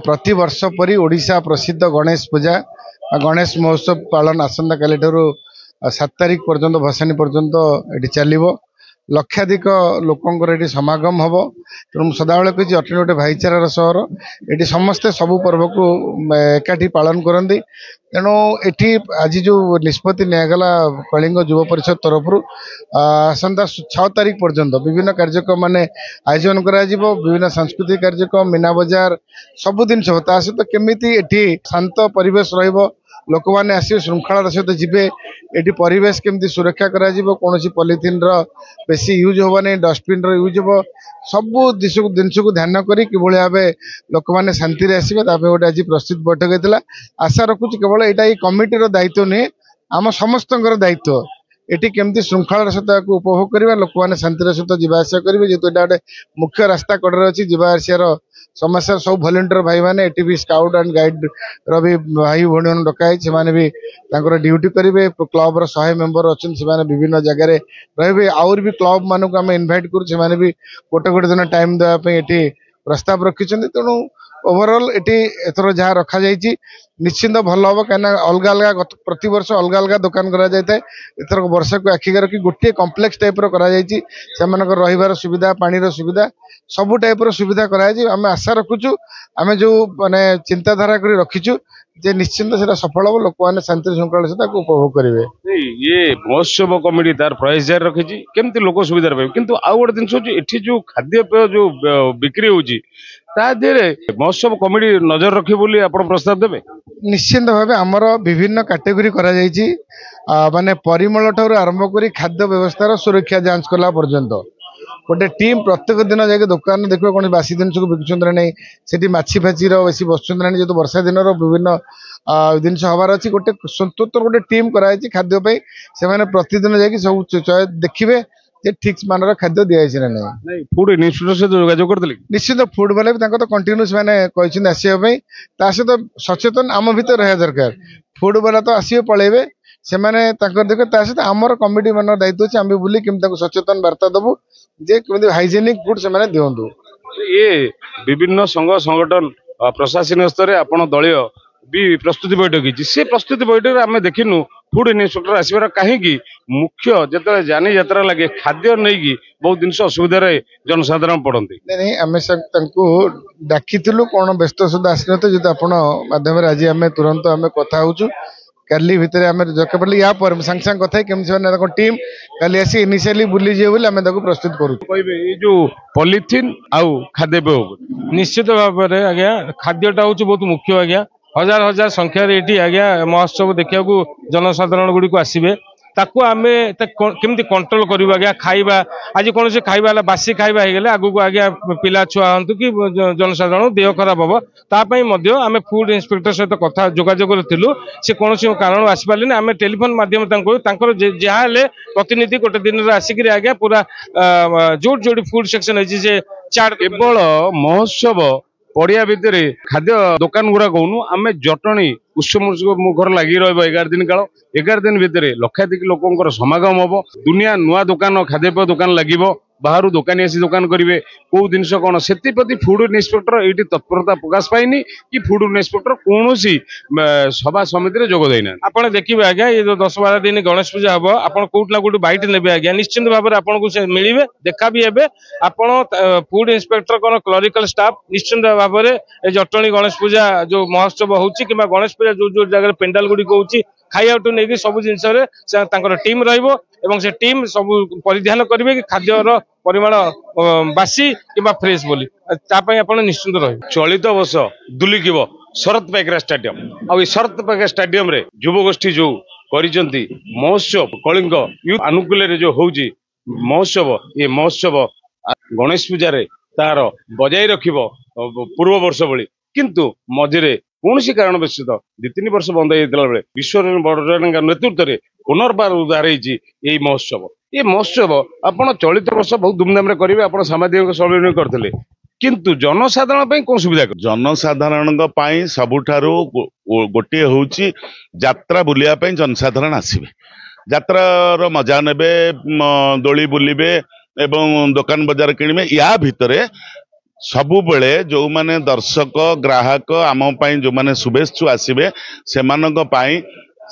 प्रति वर्ष परी ओडिशा प्रसिद्ध गणेश पूजा गणेश महोत्सव पालन आसंता काली 7 तारिख पर्यंत भसानी पर्यंत ये चलो लक्षाधिक लोकंर ये समागम हम तेणु सदाबले कही अटल गोटे भाईचारार सहर ये समस्ते सबू पर्व को एकाठी पालन करती तेणु ये आज जो निष्पत्ति निगला कलिंग युव परिषद तरफ आसंता 6 तारिख पर्यंत विभिन्न कार्यक्रम माने आयोजन करा विभिन्न सांस्कृतिक कार्यक्रम मीना बजार सबु जिन सहित केमी ये शांत परिवेश रहिबो लोक मैंने आसवे श्रृंखलार सहित जीवे ये परिवेश केमती सुरक्षा करा कौन पॉलिथिन बेसी यूज होगा नहीं डस्टबिन यूज हो सबू जिनस को ध्यान करी किभली भाव लोक मैंने शांति आसवे गोटे आज प्रस्तुत बैठक होता आशा रखुच केवल यहाँ कमिटीर दायित्व नुहे आम समस्त दायित्व ये केमती श्रृंखलार सहित उपभोग करवा लोक मैंने शांतिर सहित जीवाआसा करेंगे जेहतु यहाँ गोटे मुख्य रास्ता कड़े अच्छी जीवाआसार समस्या सब भलेंटियर भाई मैंने ये भी स्काउट एंड गाइड रि भाई भाई डकाई से भी ड्यूटी करेंगे क्लब 100 मेंबर अच्छे से विभिन्न जगह रे आउर भी क्लब मानक आम इनभाइट कर भी गोटे गोटे दिन टाइम देवाई ये प्रस्ताव रखिंट तेणु ओवरऑल ये एथर जहाँ रखा जाइए निश्चिंत भल हम कहीं अलग अलग प्रति वर्ष अलग अलग दुकान कर वर्ष को आखिक रखी गोटे कम्प्लेक्स टाइप रही सुविधा पानी सुविधा सबू टाइप सुविधा आम आशा रखुचु आम जो माने चिंताधारा कर रखीचु जे निश्चिंत से सफल हम लोक मैंने शांति श्रृंखला से उपभोग करेंगे। ये महोत्सव कमिटी तार प्राइस जारी रखी केमती लोक सुविधा पाए किंतु आउ गोटे जिन जो खाद्यपेय जो बिक्री होची महोत्सव कमिटी नजर रखी बोली आपण प्रस्ताव देबे। निश्चिंत भाव आमर विभिन्न कैटेगरी करा जायछि माने परिमल ठार आरंभ करी खाद्य व्यवस्थार सुरक्षा जांच कला पर्यंत गोटे टीम प्रत्येक दिन जाके दुकान देखो कौन बासी जिन को बिकुंत ना से माछी फाची बेसी बसुंत ना जेहतु वर्षा दिन विभिन्न जिन हबार अच्छी गोटे स्वतंत्र गोटे टीम कराई खाद्यपाई से प्रतिदिन जाकि सब देखिए ठीक मान खाद्य दिखाई ना नहीं फूड इन्स्टिट्यूट से जोगाजोग करते निश्चित फूड वाले तो कंटिन्यूस मैंने आसवाई सहित सचेतन आम भर रहा दरकार फूड वाला तो आसवे पलैबे से देखे सहित आमर कमिटी मान दायित्व अच्छे आम बुले केमी सचेतन वार्ता दबू जे केमी हाइजेनिक फूड से दिंतु ये विभिन्न संघ संगठन प्रशासन स्तर में आपण दलीय भी प्रस्तुति बैठक से प्रस्तुति बैठक आम देखिनु फूड इन्स्पेक्टर आसबार कहीं मुख्य जो जानी यात्रा लगे खाद्य नहीं बहुत जिन असुविधा जनसाधारण पड़ते नहीं आम डाकी कौन व्यस्त सुधा आसना जो आप माध्यम आज आम तुरंत आम कथा काली भितर आम जब या सांगे सांगे कथा केमी टीम काली आसी इनिशियली बुली जाए बोली आम प्रस्तुत करें जो पॉलिथिन आउ खाद्यपेय निश्चित भाव में आज्ञा खाद्यटा हूँ बहुत मुख्य आज्ञा हजार हजार संख्यार ये आज्ञा महोत्सव देखा जनसाधारण गुड़ी को आसवे ताकू आम केमती कंट्रोल करूँ आज्ञा खाइबा आज कौन से खाइबा बासी खाइबा हो गले आगू आज्ञा पिला छुआ हूँ कि जनसाधारण देह खराब हम तापाई आम फूड इन्स्पेक्टर सहित कथा जोगाजोग थिलु से कौन कारण आसपारे आम टेलीफोन माध्यम जहाँ प्रतिनिधि गोटे दिन आसिक आज्ञा पूरा जोड़ जोड़ी फूड सेक्शन है चार केवल महोत्सव पड़िया भितर खाद्य दुकान गुड़ा कहूनु आम जटणी उत्सव मुखर लगी रहा 11 दिन काल 11 दिन भितर लक्षाधिक लोक समागम हम दुनिया नुआ दुकान खाद्यपेय दुकान लगे बाहर दुकानी आसी दुकान करेंगे कौ जिन कौन से फूड इन्स्पेक्टर ये तत्परता प्रकाश पाइनि कि फूड इन्स्पेक्टर कौन सभा समिति जोग देना आपड़ देखिए आज्ञा ये 10-12 दिन गणेश पूजा हम आप कौटना कौट बैठ ने आज्ञा निश्चिंत भाव में आपको मिले देखा भी हे आपड़ फूड इन्स्पेक्टर कौन क्लरिकल स्टाफ निश्चिंत भाव में जटणी गणेश पूजा जो महोत्सव होची कि गणेश पूजा जो जो जगह पेंडाल गुड़ी होची खाइबाठू नहीं सब जिन टीम रही से टीम सब परिधान करेंगे कि खाद्यर परिमाण बासी कि फ्रेश बोली आप निश्चिंत रही चलित वर्ष दुलिकिब शरत पाइकरा स्टेडियम आ शरत पाइकरा स्टेडियम रे युवगोष्ठी जो करिसेंती महोत्सव कलिंग यूथ अनुकूल जो होउची महोत्सव ये महोत्सव गणेश पूजा तार बजाय रखिब पूर्व वर्ष भली किंतु मझिरे कौन कारण व्यस्त 2-3 वर्ष बंद होता बेले विश्व नेतृत्व में पुनर्बार उद्धार यही महोत्सव ये महोत्सव आपड़ चलित वर्ष बहुत धूमधाम करेंगे आप सामाजिक सम्मेलन करते किंतु जनसाधारण कौन सुविधा जनसाधारण सबुठारु गोटे हूँ यात्रा बुलिया जनसाधारण आसवे यात्रार मजा ने दोली बुलिबे एवं दुकान बजार किणवे या भितर ସବୁବେଳେ ଯୋଉମାନେ ଦର୍ଶକ ଗ୍ରାହକ ଆମ ପାଇଁ ଯୋଉମାନେ शुभेच्छु ଆସିବେ ସେମାନଙ୍କ ପାଇଁ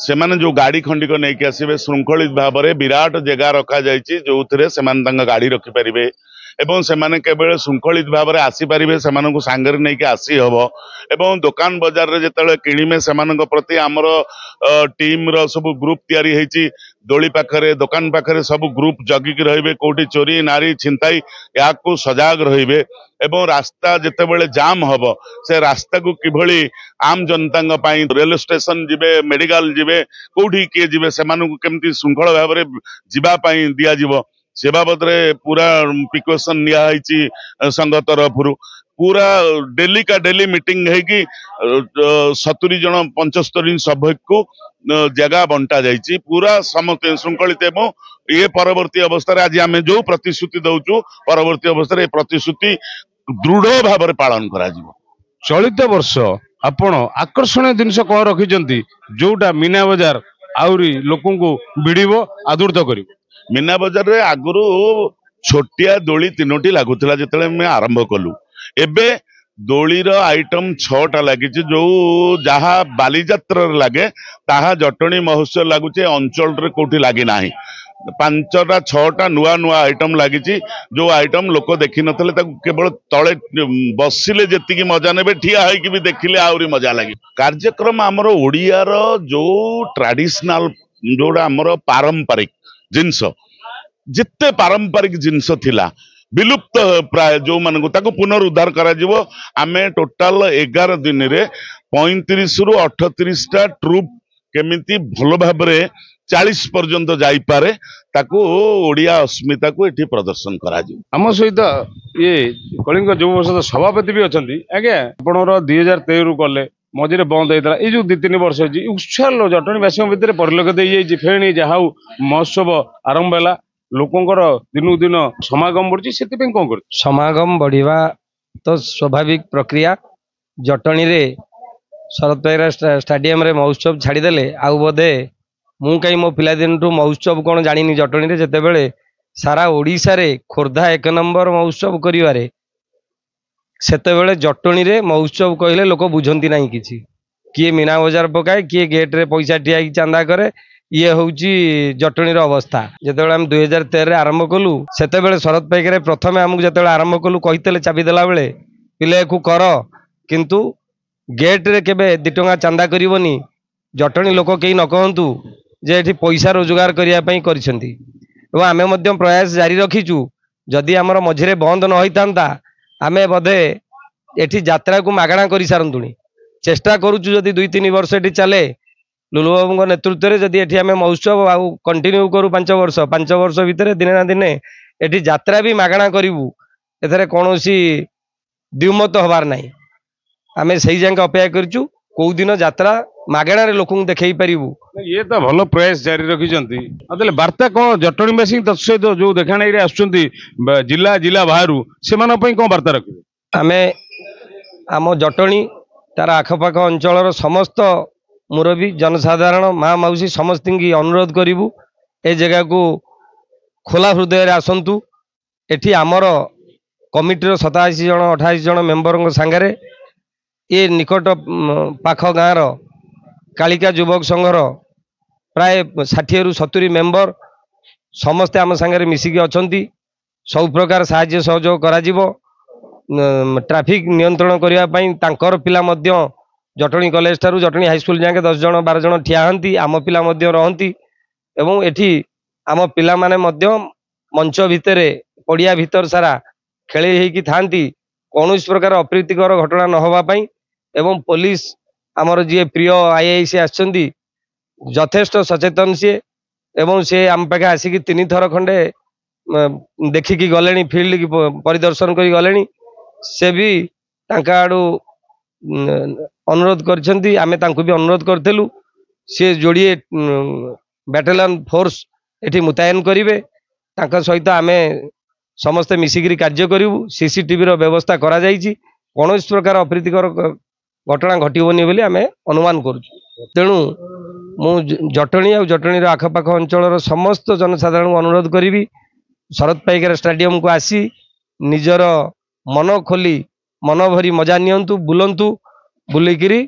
ସେମାନେ ଯୋଉ ଗାଡି ଖଣ୍ଡିକ ନେଇକି ଆସିବେ ଶୃଙ୍ଖଳିତ ଭାବରେ ବିରାଟ ଜାଗା ରଖାଯାଇଛି ଯୋଉଥିରେ ସେମାନେ ତାଙ୍କ ଗାଡି ରଖିପାରିବେ ଏବଂ ସେମାନେ କେବଳ ଶୃଙ୍ଖଳିତ ଭାବରେ ଆସିପାରିବେ ସେମାନଙ୍କୁ ସାଙ୍ଗରେ ନେଇକି ଆସି ହବ ଏବଂ ଦୋକାନ ବଜାରରେ ଯେତେବେଳେ କିଣିବେ ସେମାନଙ୍କ ପ୍ରତି ଆମର ଟିମ ର ସବୁ ଗ୍ରୁପ ତିଆରି ହେଇଛି ଦୋଳି ପାଖରେ ଦୋକାନ ପାଖରେ ସବୁ ଗ୍ରୁପ ଜଗିକି ରହିବେ କୋଉଠି ଚୋରି ନାରୀ ଛିନତାଇ ଏହାକୁ ସଜାଗ ରହିବେ ଏବଂ ରାସ୍ତା ଯେତେବେଳେ ଜାମ୍ ହବ ସେ ରାସ୍ତାକୁ କିଭଳି आम जनता रेलवे स्टेशन जिबे मेडिकल जिबे कोठी किए जिबे सेमानकु केमती श्रृंखल भाव में जीवाई दिया जीव से बाबद पूरा प्रिकॉशन निया हैची संघ तरफ पूरा डेली का डेली मीटिंग है कि 70 जन 75 सभ्य को जगह बंटा जाइए पूरा समस्त श्रृंखलित एवं ये परवर्ती अवस्था आज आम जो प्रतिश्रुति दौचु परवर्ती अवस्था प्रतिश्रुति दृढ़ भाव में पालन करा चलित वर्ष आपण आकर्षणीय जिनस कौन रखिंट जोटा मीना बजार आहरी लोक भिड़ आदृत कर मीना बजार रे आगुरु छोटिया दोली 3टी लगुला जिते आरंभ कलु एबे दोलीर आइटम 6टा लगी जो जहा बालीजात्रा लगे ताहा जटणी महोत्सव लगुचे अंचल रे कोठी लगी ना 5टा 6टा नुआ नुआ आइटम लगी जो आइटम लोक देखी नथले केवल तले बसिले जेतिकी मजा नेबे ठिया होइकी भी देखिले आउरी मजा लगी कार्यक्रम आमर ओडियार जो ट्रेडिशनल जोड़ा आमर पारंपरिक जिनस जिते पारंपरिक जिनस थिला विलुप्त प्राय जो मानक ताको पुनरुद्धार करा जिवो आमे टोटाल 11 दिन रे 35 रु 38टा ट्रुप केमिति भलो भाबरे 40 पर्यंत जाई पारे ताको ओडिया अस्मिता को एठी प्रदर्शन करा जिवो आम सहित ये कलिंग युव परिषद सभापति भी अच्छा आज्ञा आपणर 2013 रु कले मझे बंद होता है जो 2-3 वर्ष उत्साह जटणीवासी भितर परिलक्षित फेणी जहाँ महोत्सव आरंभ है लोकंर दिनू दिन समागम बढ़ी से कौन कर समागम बढ़िया तो स्वाभाविक प्रक्रिया जटणी रे शरद पाइरा स्टाडियम रे महोत्सव छाड़ीदे आउ बोधे मु कहीं मो पिलादिन महोत्सव कौन जानी जटणी रे जेते बेले सारा ओडिशा रे खोर्धा 1 नंबर महोत्सव करिवारे सेतेबेले जटणी रे महोत्सव कहले लोक बुझंती नहीं किछि किए मीना बजार पकाए किए गेट रे पैसा ठिया चांदा करे ये हूँ जटणी अवस्था जिते आम 2013 आरंभ कलु से शरद पाइक प्रथम आमको जो आरंभ कलु कही चाबी देला बेले पिले को कर किंतु गेट रे केबे 2 टंका चांदा करिवनी जटणी लोक कहीं न कहतु जे एठी पैसा रोजगार करने और आमे मध्यम प्रयास जारी रखीचु जदि आमर मझिरे बंद न होता आमे बोधे एठी यात्रा को मागणा कर सारूनी चेष्टा करुचु जदि 2-3 वर्ष एठी चले लुलु बाबू नेतृत्व में जदि एठी आमे महोत्सव आउ कंटिन्यू करू 5 वर्ष भितर दिने ना दिने एठी यात्रा भी मागणा करिवु एथरे कोनोसी द्विमत हबार नाही आमे सही जांके अपेक्षा करचु को दिन यात्रा मागणा रे लोकन देखै परिवु ये तो भलो प्रयास जारी रखिचंती अतले वार्ता कोन जटणीवासी सहित जो देखाणी रे आछुंती जिला जिला बाहरु सेमान पई कोन वार्ता रखिबे आमे आम जटणी तार आखपाख अंचल समस्त मुरबी जनसाधारण माँ मौसी समस्त की अनुरोध करूँ ए जगह को खोला हृदय आसतु एठी आमर कमिटीर 87 जन 28 जन मेंबर सांगरे ये निकट पाख गाँव कालिका युवक संघर प्राय 60 रु 70 मेंबर समस्ते आम सांगरे मिसिकी अछंती सब प्रकार साहाय्य सहयोग करा जिवो ट्रैफिक नियंत्रण करने पाई तांकर पिला मध्य जटणी कॉलेज ठारू जटणी हाईस्कूल जाके 10 जन 12 जन ठिया हंती आम पिला मध्य रहंती एवं एठी आम पिला माने मध्य मंच भितरे पड़िया भितर सारा खेली हेकी थांती कौनसी प्रकार अप्रीतिकर घटना न होबा पाई एवं पुलिस आमर जी प्रिय आईआईसी आछंती यथेष्ट सचेतन सी एवं से आम पाखे आसिक 3 थर खंडे देखिकी गले फील्ड की परिदर्शन करी गले से भी तांका आडू अनुरोध करछंती आमे तांको भी अनुरोध करथेलु से जोड़िए बैटालियन फोर्स एठी मुतयन करिवे तांका सहित आमे समस्त मिसिगिरी कार्य करिवु सीसीटीवी रो व्यवस्था करा जाईची कोनोस प्रकार अप्रीतिकर घटना घटिबोनी बोली आमे अनुमान करूछु तेणु मु जटणी आ जटणी रो आखपाख अंचल समस्त जनसाधारण अनुरोध करिवि शरद पाइकर स्टेडियम को आसी निजर मन खोली मन भरी मजा नियंतु बुलंतु बुलिकिरी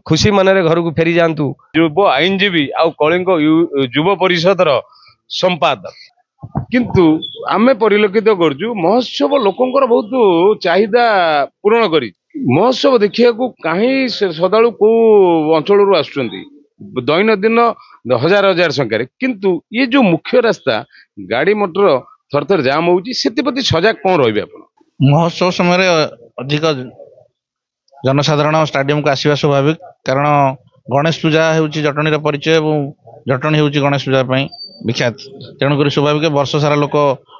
खुशी मनरे घर को फेरी जातु। युव आईनजीवी आउ कलिंग युव परिषदर संपादक किंतु आमे परिलक्षित करजु महोत्सव लोकंकर बहुत चाहिदा पूर्ण करी महोत्सव देखिया को कहीं सदालु को अंचल आसुचंती दैनंदिन हजार हजार संख्यार किंतु ये जो मुख्य रास्ता गाड़ी मोटर थर थर जाम होउची सेति सजाग कौन रहिबे आपण महोत्सव समय अधिक जनसाधारण स्टाडियम को आसवा स्वाभाविक कारण गणेश पूजा होउची जटणीर परिचय और जटणी होउची गणेश पूजा पई विख्यात तेणुक स्वाभाविक वर्ष सारा लोक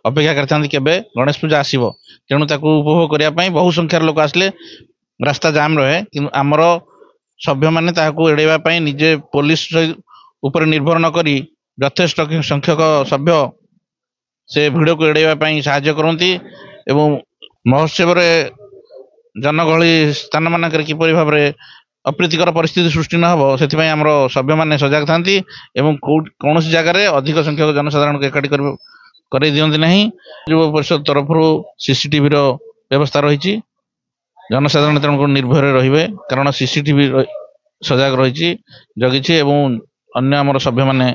अपेक्षा करते केबे गणेश पूजा आसो तेणु ताकू उपभोग करने बहु संख्यार लोक आसले रास्ता जाम रहे कि आमर सभ्य मैंने एड़ाई निजे पुलिस उपर निर्भर न करी यथेष्ट संख्यक सभ्य से भिड़ को एड़ाई साहाय्य करती एवं महोत्सव जनगहली स्थान मानक किपर भाव में अप्रीतिकर परिस्थिति सृष्टि न हो से सभ्य मैंने सजग था कौन जगार अधिक संख्यक जनसाधारण को एकाठी कर दिखती ना युव परिषद तरफ सीसीटीवी व्यवस्था रही जनसाधारण तेणुक निर्भय रे कारण सीसीटीवी सजग रही जगी अन्य आम सभ्य मैंने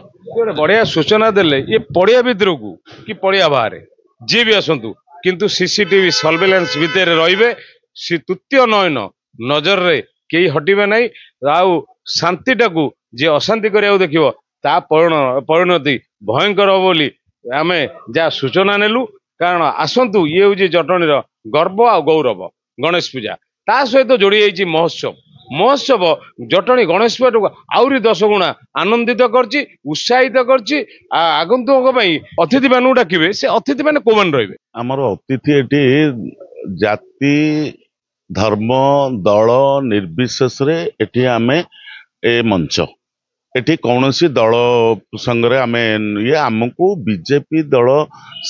बढ़िया सूचना देले ये पड़िया भितर को कि पड़िया बाहर जी भी आसतु किंतु सीसीटीवी सर्वेलेंस भितर रे सी तृतीय नयन नजर रे कई हटिबे नहीं आउ शांतिटा को जे अशांति करिया देखिबो ता परिणति भयंकर हो बोली आमे जा सूचना नेलु कारण आसतु ये हूँ जटणीर गर्व आ गौरव गणेश पूजा ता सहित जोड़ी जाइए महोत्सव महोत्सव जटणी गणेश पूजा को आउरी 10 गुणा आनंदित करछि उत्साहित करछि आगंतुक अतिथि मानू डाकिबे से अतिथि माने कोमन रहिबे आमर अतिथि एटी जाति धर्म दल निर्विशेष रे एटी आमे ए मंच एटी कौनसी दल संगे आमे ये आमको बीजेपी दल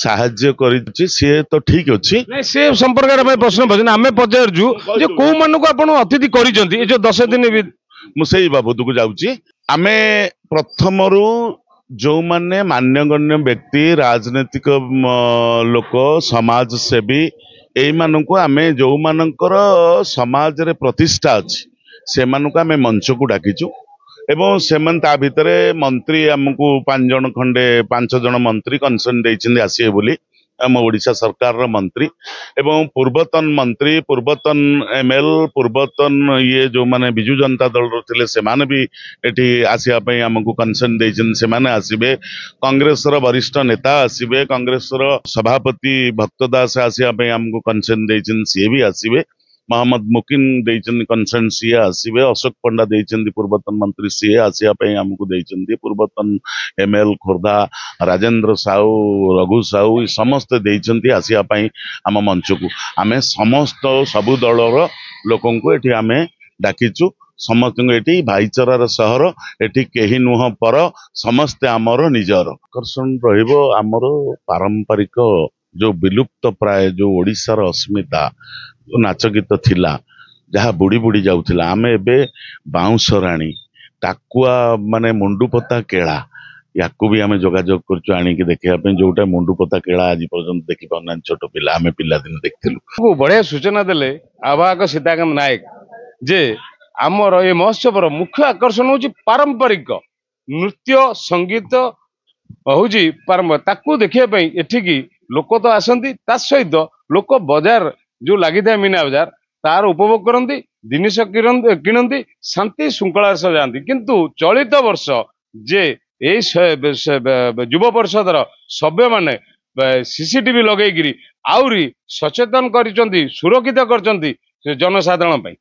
साहाय्य करिछि से तो ठीक अछि नहीं से संपर्क में प्रश्न पछन आमे पचारजु जे को मन को आपण अतिथि करिसंती ए जो 10 दिन मु सेही बाबत को जाउछि आमे प्रथमरु जो माने मान्यगण्य व्यक्ति राजनीतिक लोक समाज सेवी एई माननको आमे जो मानकर समाज रे प्रतिष्ठा अछि से माननको आमे मंच को डाकिछु एवं सेमन ता भितरे मंत्री आमको 5 जन खंडे 5 जन मंत्री कनसर्न देइछिन आसीए बोली आम ओडिशा सरकार रो मंत्री एवं पूर्वतन मंत्री पूर्वतन एमएल पूर्वतन ये जो माने बिजु जनता दल रो थिले से माने भी एठी आसीआ पई आमको कनसर्न देइछिन से माने आसीबे कांग्रेस रो वरिष्ठ नेता आसीबे कांग्रेस रो सभापति भक्तदास आसीआ पई आमको कनसर्न देइछिन से भी आसीबे मोहम्मद मुकिन देइछन कनसर्न सीए आसीबे अशोक पंडा देइछन पूर्वतन मंत्री सीए आसिया पई हमको देइछन पूर्वतन एमएल खोर्धा राजेंद्र साहू रघु साहू समस्त देइछन आसिया पई आम मंच को आमे समस्त सबु दलर लोकन को एठी आमे डाकिचु समस्त एठी भाईचारार सहर एठी केही नुह पर समस्त आमर निजर आकर्षण रहिबो आमर पारंपरिक जो विलुप्त प्राय जो ओडिशार अस्मिता नाच गीत थिला जहाँ बुड़ी बुड़ी जाउथिला आमे एबे बाउंसराणी टाकुआ माने मुंडुपता केला याकू भी आमे जोगाजोग करचु आनी के देखिया पे जोटा मुंडुपता केला आज पर्यंत देखि पाना छोटो पिला आमे पिला दिन देखथिलु बढ़िया सूचना देले आवाहक सीताकांत नायक जे आमर ए महोत्सव मुख्य आकर्षण होची पारंपरिक नृत्य संगीत होची ताकू देखिया पे एठिकी लोक तो आसंती ता सहित लोक बाजार जो लगी था मीना बाजार तार उपभोग करती जिनिस किणती शांति श्रृंखला सह जाती किंतु चलित वर्ष जे युव परिषदर सभ्य माने सीसीटीवी लगेगी आउरी सचेतन कर सुरक्षित कर जनसाधारण।